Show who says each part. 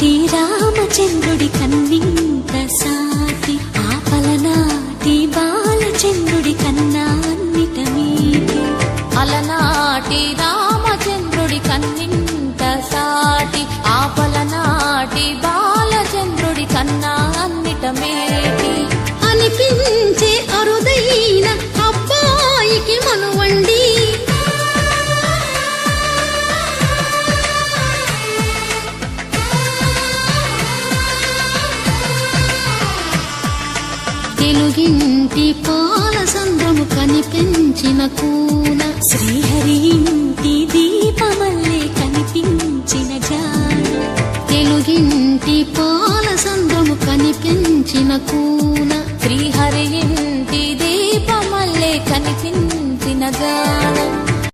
Speaker 1: అలనాటి రామచంద్రుడి కన్నింత సాటి ఆపలనాటి బాలచంద్రుడి కన్నా అన్నిట మీటి
Speaker 2: అలనాటి రామచంద్రుడి కన్నింత సాటి ఆపలనాటి బాలచంద్రుడి కన్నా అన్నిట మేటి
Speaker 1: అనిపించే అరుదైన అబ్బాయికి మనువండి తెలుగింటి పాలసంద్రము కనిపించిన కూన శ్రీహరి ఇంటి దీపమల్లే కనిపించిన జాడ తెలుగింటి పాలసంద్రము కనిపించిన కూన
Speaker 2: శ్రీహరి ఇంటి దీపమల్లే కనిపించిన జాడ